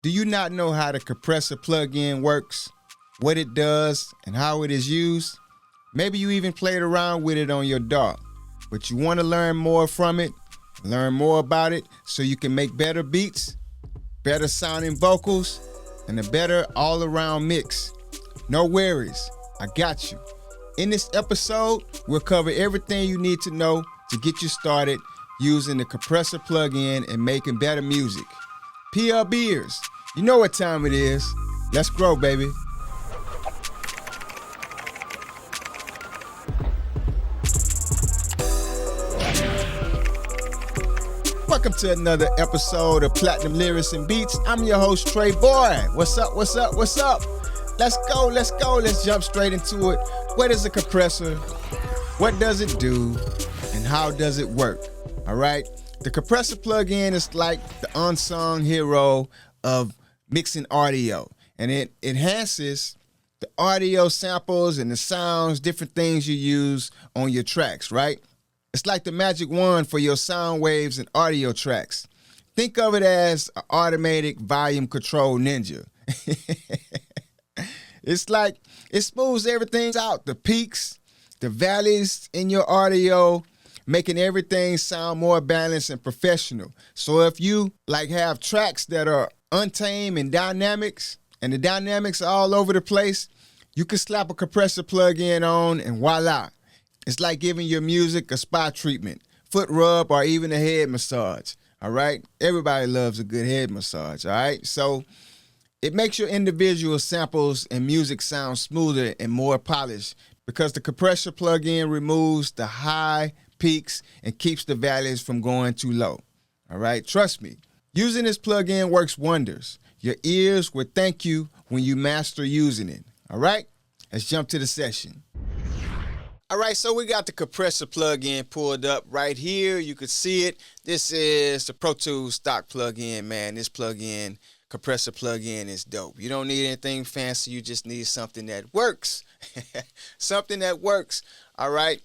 Do you not know how the compressor plug-in works, what it does, and how it is used? Maybe you even played around with it on your DAW, but you want to learn more from it, learn more about it so you can make better beats, better sounding vocals, and a better all-around mix. No worries, I got you. In this episode, we'll cover everything you need to know to get you started using the compressor plug-in and making better music. PLBers, you know what time it is. Let's grow, baby. Welcome to another episode of Platinum Lyrics and Beats. I'm your host, Trey Boy. What's up, what's up, what's up? Let's go. Let's jump straight into it. What is a compressor? What does it do? And how does it work? All right. The compressor plug-in is like the unsung hero of mixing audio. And it enhances the audio samples and the sounds, different things you use on your tracks, right? It's like the magic wand for your sound waves and audio tracks. Think of it as an automatic volume control ninja. It's like it smooths everything out, the peaks, the valleys in your audio, making everything sound more balanced and professional. So if you have tracks that are untamed and dynamics, and the dynamics are all over the place, you can slap a compressor plug-in on and voila. It's like giving your music a spa treatment, foot rub, or even a head massage, all right? Everybody loves a good head massage, all right? So it makes your individual samples and music sound smoother and more polished because the compressor plug-in removes the high peaks and keeps the valleys from going too low, all right? Trust me, using this plug-in works wonders. Your ears will thank you when you master using it, all right? Let's jump to the session. All right, so we got the compressor plug-in pulled up right here. You can see it. This is the Pro Tools stock plug-in, man. This plug-in, compressor plug-in is dope. You don't need anything fancy. You just need something that works. Something that works, all right?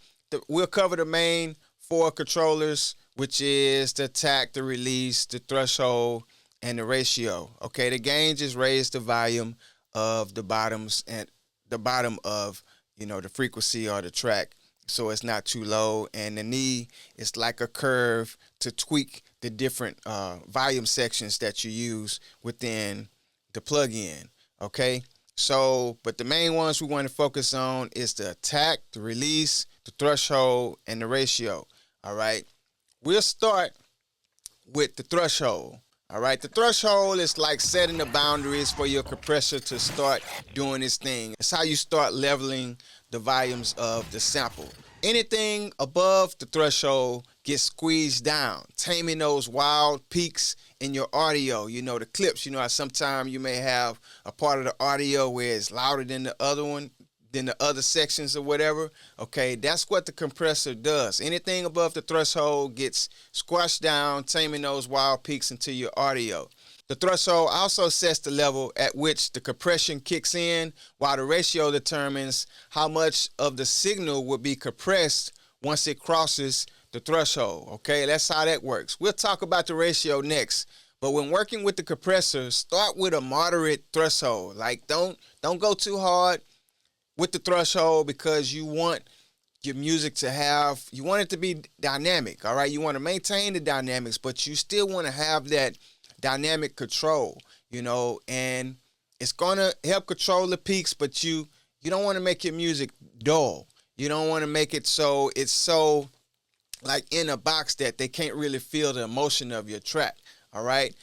We'll cover the main four controllers, which is the attack, the release, the threshold, and the ratio. Okay, the gain just raise the volume of the bottoms and the bottom of the frequency or the track, so it's not too low. And the knee is like a curve to tweak the different volume sections that you use within the plug-in, okay? So, but the main ones we want to focus on is the attack, the release, the threshold, and the ratio, all right? We'll start with the threshold. All right, the threshold is like setting the boundaries for your compressor to start doing its thing. It's how you start leveling the volumes of the sample. Anything above the threshold gets squeezed down, taming those wild peaks in your audio. The clips, how sometimes you may have a part of the audio where it's louder than the other one, than the other sections or whatever. Okay, that's what the compressor does. Anything above the threshold gets squashed down, taming those wild peaks into your audio. The threshold also sets the level at which the compression kicks in, while the ratio determines how much of the signal will be compressed once it crosses the threshold. Okay, that's how that works. We'll talk about the ratio next. But when working with the compressor, start with a moderate threshold. Like don't go too hard with the threshold, because you want your music you want it to be dynamic, all right? You want to maintain the dynamics, but you still want to have that dynamic control, and it's going to help control the peaks, but you don't want to make your music dull. You don't want to make it so it's so like in a box that they can't really feel the emotion of your track, all right?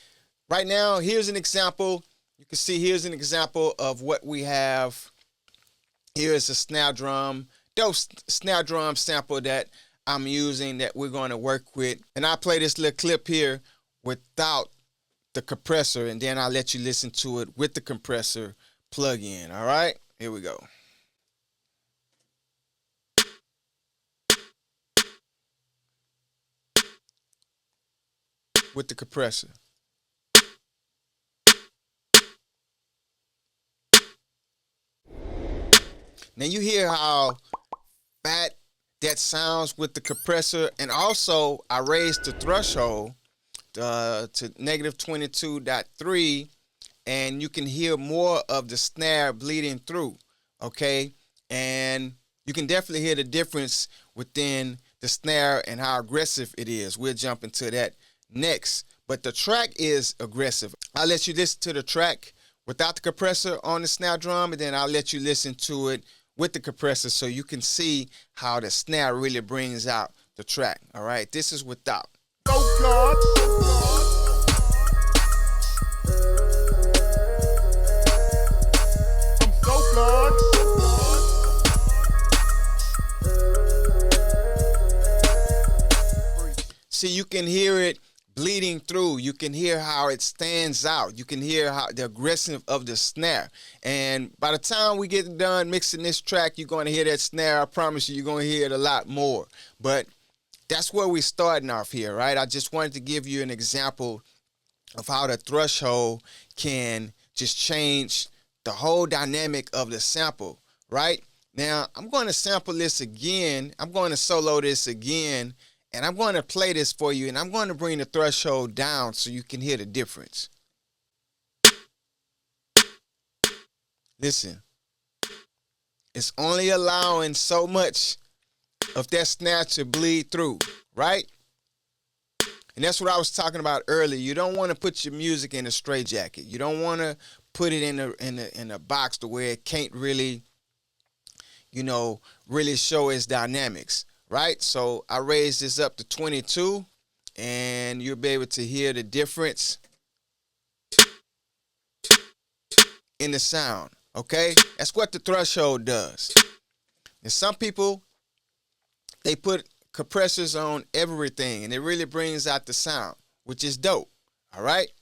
Right now, here's an example. You can see here's an example of what we have. Here is a snare drum, dope snare drum sample that I'm using that we're going to work with. And I'll play this little clip here without the compressor, and then I'll let you listen to it with the compressor plug-in, all right? Here we go. With the compressor. Now you hear how fat that sounds with the compressor, and also I raised the threshold to -22.3 and you can hear more of the snare bleeding through, okay? And you can definitely hear the difference within the snare and how aggressive it is. We'll jump into that next. But the track is aggressive. I'll let you listen to the track without the compressor on the snare drum, and then I'll let you listen to it with the compressor so you can see how the snare really brings out the track. All right, this is without. Oh God. I'm so glad. See, you can hear it bleeding through. You can hear how it stands out. You can hear how the aggressive of the snare. And by the time we get done mixing this track, you're going to hear that snare. I promise you, you're going to hear it a lot more. But that's where we're starting off here, right? I just wanted to give you an example of how the threshold can just change the whole dynamic of the sample, right? Now, I'm going to sample this again. I'm going to solo this again. And I'm going to play this for you, and I'm going to bring the threshold down so you can hear the difference. Listen, it's only allowing so much of that snare to bleed through, right? And that's what I was talking about earlier. You don't want to put your music in a straitjacket. You don't want to put it in a box to where it can't really, really show its dynamics. Right, so I raised this up to 22, and you'll be able to hear the difference in the sound, okay? That's what the threshold does. And some people, they put compressors on everything, and it really brings out the sound, which is dope, all right?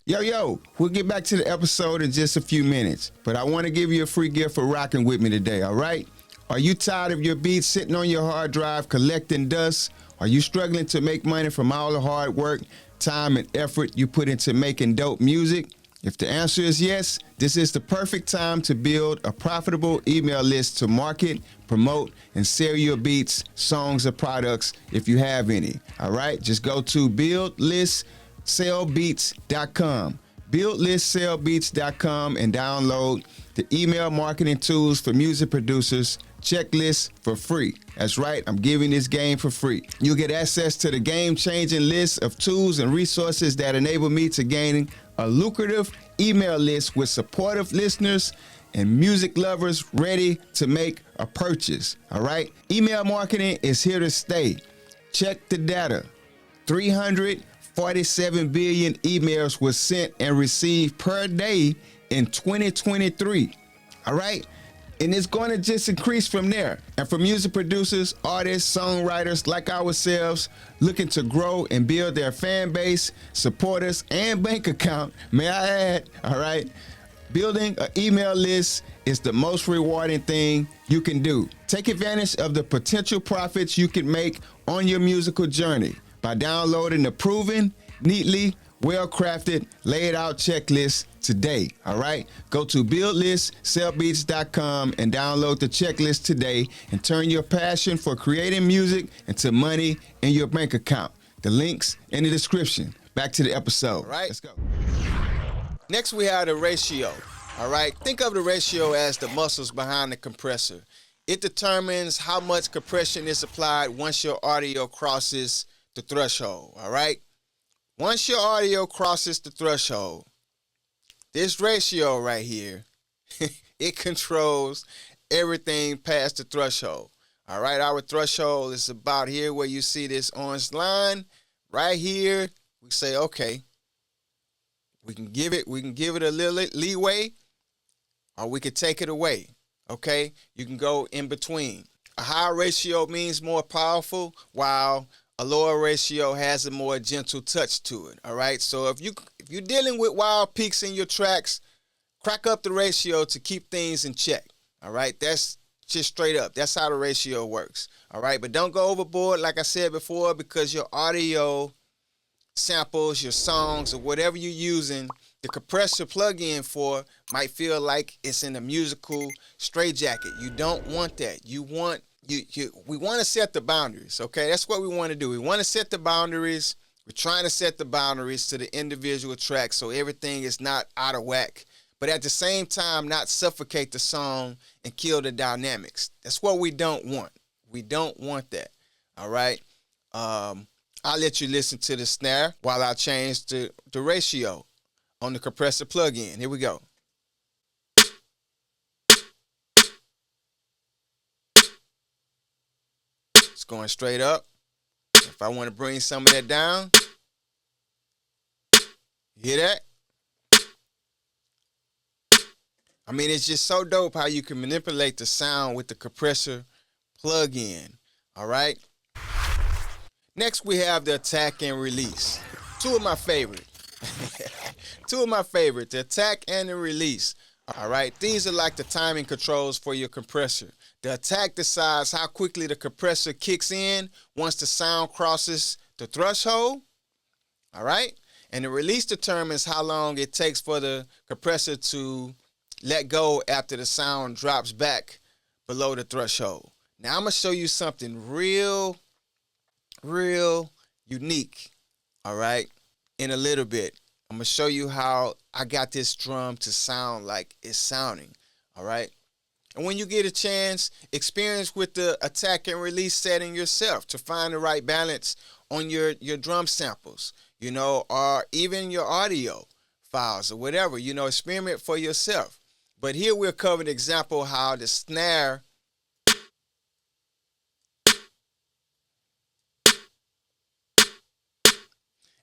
Yo, we'll get back to the episode in just a few minutes, but I want to give you a free gift for rocking with me today, all right? Are you tired of your beats sitting on your hard drive collecting dust? Are you struggling to make money from all the hard work, time, and effort you put into making dope music? If the answer is yes, this is the perfect time to build a profitable email list to market, promote, and sell your beats, songs, or products if you have any. All right, just go to buildlistsellbeats.com. buildlistsellbeats.com and download the email marketing tools for music producers checklist for free. That's right, I'm giving this game for free. You'll get access to the game-changing list of tools and resources that enable me to gain a lucrative email list with supportive listeners and music lovers ready to make a purchase. All right, email marketing is here to stay. Check the data. 347 billion emails were sent and received per day in 2023. All right, and it's going to just increase from there. And for music producers, artists, songwriters like ourselves looking to grow and build their fan base, supporters, and bank account, may I add, all right, building an email list is the most rewarding thing you can do. Take advantage of the potential profits you can make on your musical journey by downloading the proven, neatly, well-crafted, laid-out checklist today, all right? Go to buildlistsellbeats.com and download the checklist today and turn your passion for creating music into money in your bank account. The link's in the description. Back to the episode. All right, let's go. Next, we have the ratio, all right? Think of the ratio as the muscles behind the compressor. It determines how much compression is applied once your audio crosses the threshold, all right? Once your audio crosses the threshold, this ratio right here, it controls everything past the threshold. All right, our threshold is about here where you see this orange line. Right here, we say, okay, we can give it a little leeway, or we could take it away. Okay, you can go in between. A higher ratio means more powerful, while a lower ratio has a more gentle touch to it, all right? So if you're dealing with wild peaks in your tracks, crack up the ratio to keep things in check, all right? That's just straight up. That's how the ratio works, all right? But don't go overboard, like I said before, because your audio samples, your songs, or whatever you're using the compressor plug-in for might feel like it's in a musical straitjacket. You don't want that. We want to set the boundaries, okay? That's what we want to do. We want to set the boundaries We're trying to set the boundaries to the individual tracks so everything is not out of whack, but at the same time not suffocate the song and kill the dynamics. That's what we don't want. We don't want that. All right. I'll let you listen to the snare while I change the ratio on the compressor plug-in. Here we go. It's going straight up. If I want to bring some of that down, you hear that? I mean, it's just so dope how you can manipulate the sound with the compressor plug-in. All right. Next, we have the attack and release. Two of my favorite. Two of my favorite, the attack and the release. All right. These are like the timing controls for your compressor. The attack decides how quickly the compressor kicks in once the sound crosses the threshold. All right. And the release determines how long it takes for the compressor to let go after the sound drops back below the threshold. Now I'm going to show you something real unique, all right, in a little bit. I'm going to show you how I got this drum to sound like it's sounding, all right? And when you get a chance, experience with the attack and release setting yourself to find the right balance on your drum samples, you know, or even your audio files or whatever, you know, experiment for yourself. But here we're covering an example how the snare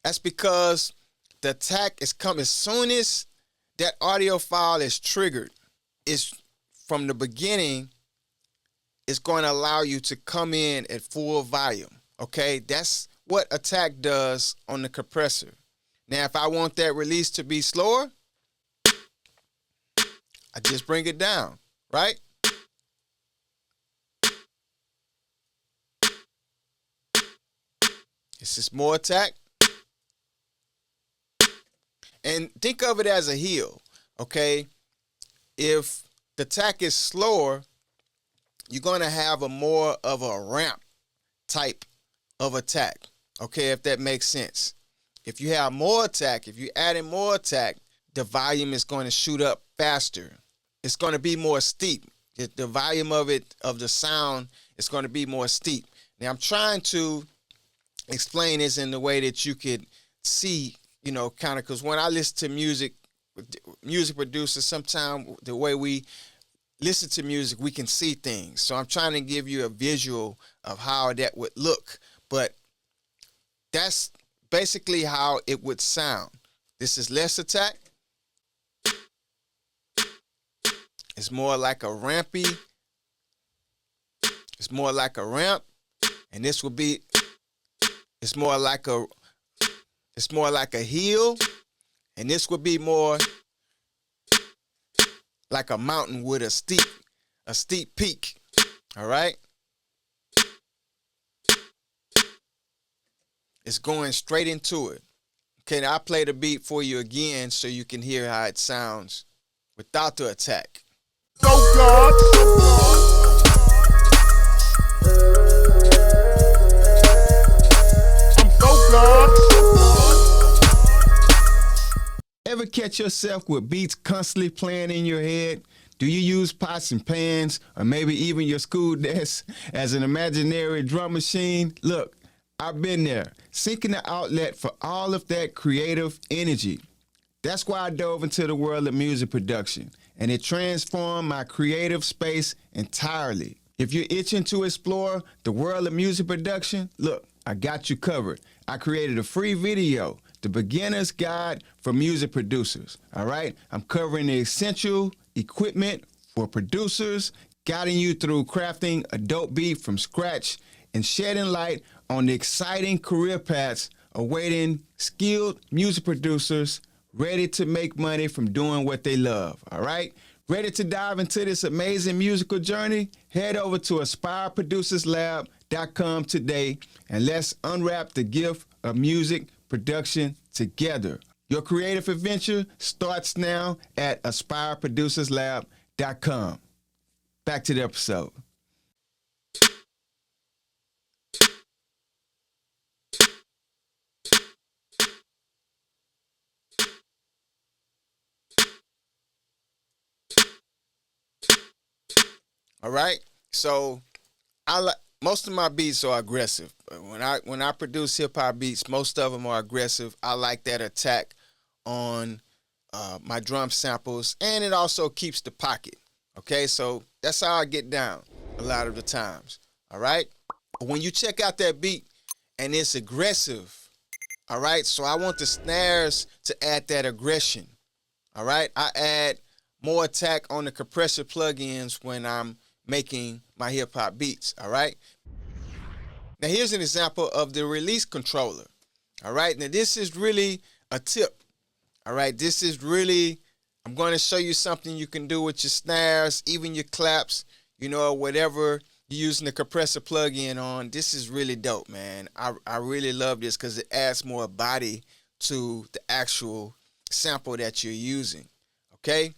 that's because the attack is coming as soon as that audio file is triggered. It's from the beginning, it's going to allow you to come in at full volume. Okay, that's what attack does on the compressor. Now, if I want that release to be slower, I just bring it down, right? It's just more attack. And think of it as a hill, okay? If the attack is slower, you're going to have a more of a ramp type of attack, okay, if that makes sense. If you have more attack, if you add in more attack, the volume is going to shoot up faster. It's going to be more steep. The volume of the sound is going to be more steep. Now, I'm trying to explain this in the way that you could see, you know, kind of, because when I listen to music producers, sometimes the way we listen to music, we can see things. So I'm trying to give you a visual of how that would look. But that's basically how it would sound. This is less attack. It's more like a rampy. It's more like a ramp. And this would be, it's more like a hill. And this would be more like a mountain with a steep peak. All right? It's going straight into it. Okay, now I'll play the beat for you again so you can hear how it sounds without the attack. Oh God. I'm so God. Ever catch yourself with beats constantly playing in your head? Do you use pots and pans or maybe even your school desk as an imaginary drum machine? Look, I've been there, seeking the outlet for all of that creative energy. That's why I dove into the world of music production, and it transformed my creative space entirely. If you're itching to explore the world of music production, look, I got you covered. I created a free video, The Beginner's Guide for Music Producers. All right? I'm covering the essential equipment for producers, guiding you through crafting a dope beat from scratch, and shedding light on the exciting career paths awaiting skilled music producers ready to make money from doing what they love, all right? Ready to dive into this amazing musical journey? Head over to aspireproducerslab.com today and let's unwrap the gift of music production together. Your creative adventure starts now at aspireproducerslab.com. Back to the episode. All right. So most of my beats are aggressive. When I produce hip hop beats, most of them are aggressive. I like that attack on my drum samples, and it also keeps the pocket. Okay, so that's how I get down a lot of the times. All right. When you check out that beat and it's aggressive, all right. So I want the snares to add that aggression. All right. I add more attack on the compressor plugins when I'm making my hip hop beats. All right. Now here's an example of the release controller. All right. Now this is really a tip. All right. This is really, I'm going to show you something you can do with your snares, even your claps, whatever you're using the compressor plug-in on. This is really dope, man. I really love this because it adds more body to the actual sample that you're using. Okay?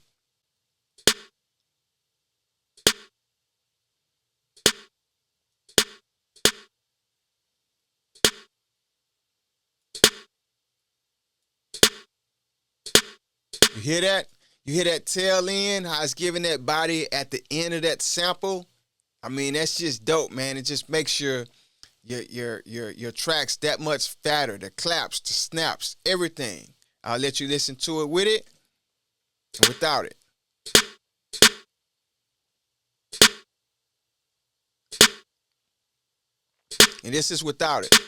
You hear that? You hear that tail end, how it's giving that body at the end of that sample? I mean, that's just dope, man. It just makes your tracks that much fatter. The claps, the snaps, everything. I'll let you listen to it with it and without it. And this is without it.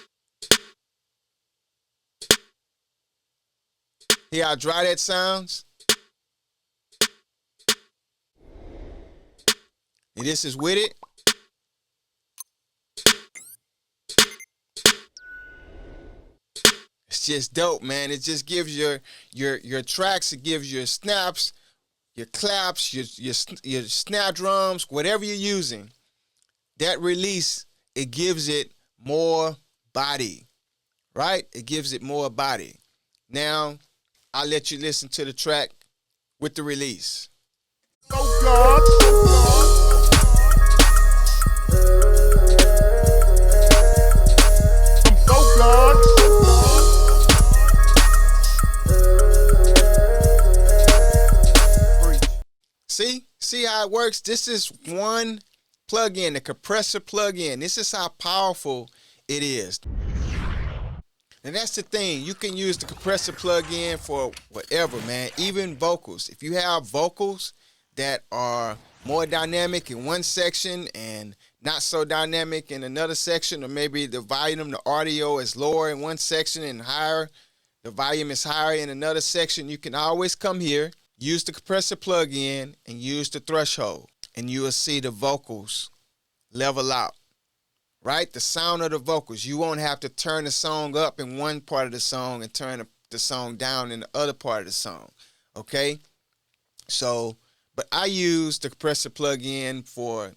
Hear how dry that sounds? And this is with it. It's just dope, man. It just gives your tracks, it gives your snaps, your claps, your snare drums, whatever you're using. That release, it gives it more body, right? It gives it more body. Now, I'll let you listen to the track with the release. Oh God. Oh God. See how it works? This is one plug-in, the compressor plug-in. This is how powerful it is. And that's the thing. You can use the compressor plug-in for whatever, man. Even vocals. If you have vocals that are more dynamic in one section and not so dynamic in another section, or maybe the volume, the audio is lower in one section and higher, the volume is higher in another section, you can always come here, use the compressor plug-in, and use the threshold, and you will see the vocals level out. Right? The sound of the vocals. You won't have to turn the song up in one part of the song and turn the song down in the other part of the song. Okay? So, but I use the compressor plug-in for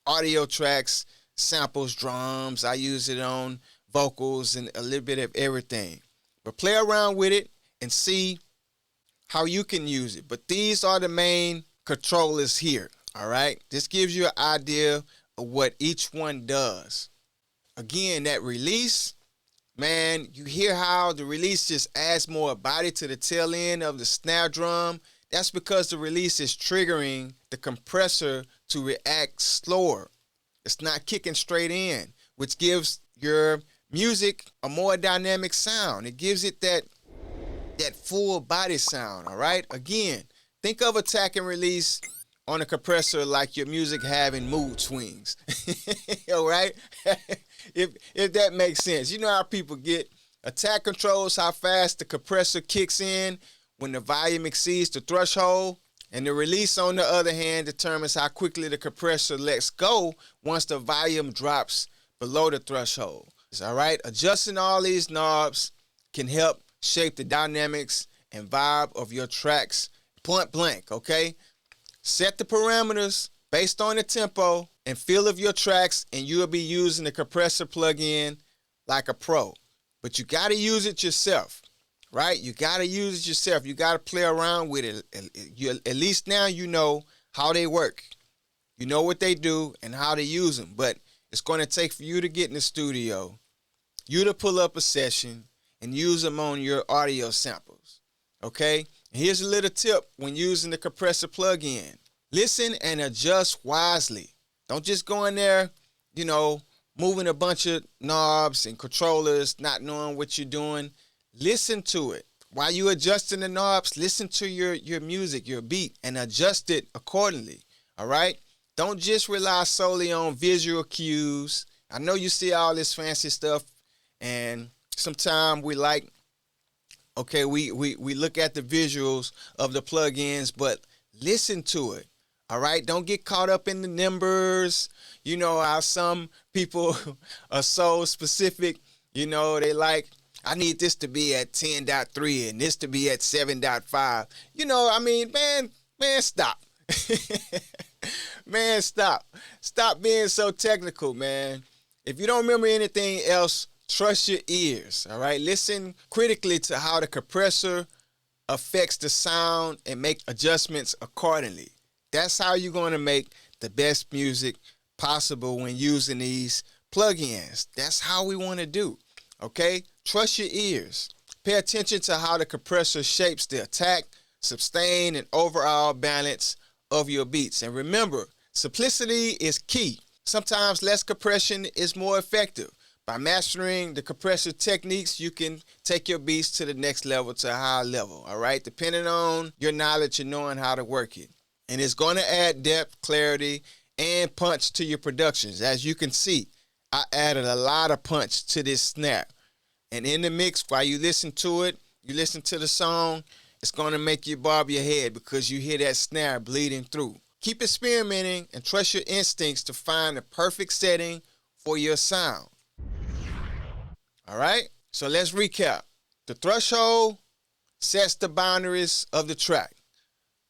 audio tracks, samples, drums. I use it on vocals and a little bit of everything. But play around with it and see how you can use it. But these are the main controllers here. All right? This gives you an idea of what each one does. Again, that release, man, you hear how the release just adds more body to the tail end of the snare drum. That's because the release is triggering the compressor to react slower. It's not kicking straight in, which gives your music a more dynamic sound. It gives it that full body sound, all right? Again, think of attack and release on a compressor like your music having mood swings, all right? if that makes sense. You know how people get attack controls, how fast the compressor kicks in when the volume exceeds the threshold, and the release, on the other hand, determines how quickly the compressor lets go once the volume drops below the threshold. All right? Adjusting all these knobs can help shape the dynamics and vibe of your tracks point blank, okay? Set the parameters based on the tempo and feel of your tracks, and you'll be using the compressor plug-in like a pro. But you got to use it yourself, right? You got to use it yourself. You got to play around with it. At least now you know how they work. You know what they do and how to use them. But it's going to take for you to get in the studio, you to pull up a session, and use them on your audio samples, okay? And here's a little tip when using the compressor plug-in. Listen and adjust wisely. Don't just go in there, you know, moving a bunch of knobs and controllers, not knowing what you're doing. Listen to it. While you're adjusting the knobs, listen to your music, your beat, and adjust it accordingly, all right? Don't just rely solely on visual cues. I know you see all this fancy stuff, and sometimes we like, okay, we look at the visuals of the plugins, but listen to it, all right? Don't get caught up in the numbers. You know how some people are so specific, you know, they like, I need this to be at 10.3 and this to be at 7.5. You know, I mean, man, stop. Man, stop. Stop being so technical, man. If you don't remember anything else, trust your ears, all right? Listen critically to how the compressor affects the sound and make adjustments accordingly. That's how you're going to make the best music possible when using these plugins. That's how we want to do, okay? Trust your ears. Pay attention to how the compressor shapes the attack, sustain, and overall balance of your beats. And remember, simplicity is key. Sometimes less compression is more effective. By mastering the compressor techniques, you can take your beats to the next level, to a higher level, all right? Depending on your knowledge and knowing how to work it. And it's going to add depth, clarity, and punch to your productions. As you can see, I added a lot of punch to this snare. And in the mix, while you listen to it, you listen to the song, it's going to make you bob your head because you hear that snare bleeding through. Keep experimenting and trust your instincts to find the perfect setting for your sound. All right? So let's recap. The threshold sets the boundaries of the track.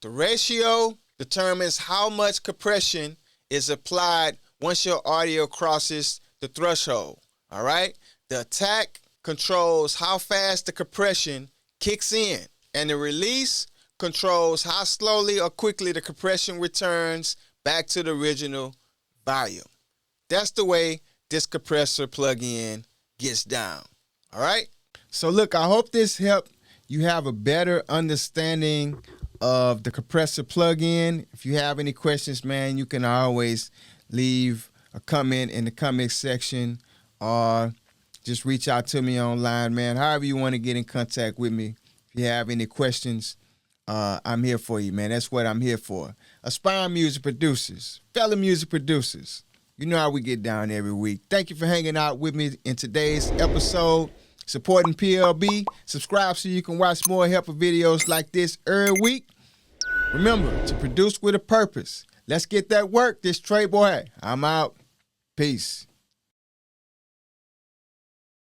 The ratio determines how much compression is applied once your audio crosses the threshold. All right? The attack controls how fast the compression kicks in, and the release controls how slowly or quickly the compression returns back to the original volume. That's the way this compressor plugin gets down. All right? So look, I hope this helped you have a better understanding of the compressor plugin. If you have any questions, man, you can always leave a comment in the comment section or just reach out to me online, man. However you want to get in contact with me. If you have any questions, I'm here for you, man. That's what I'm here for. Aspiring music producers, fellow music producers, you know how we get down every week. Thank you for hanging out with me in today's episode. Supporting PLB. Subscribe so you can watch more helpful videos like this every week. Remember to produce with a purpose. Let's get that work. This Trey Boy. I'm out. Peace.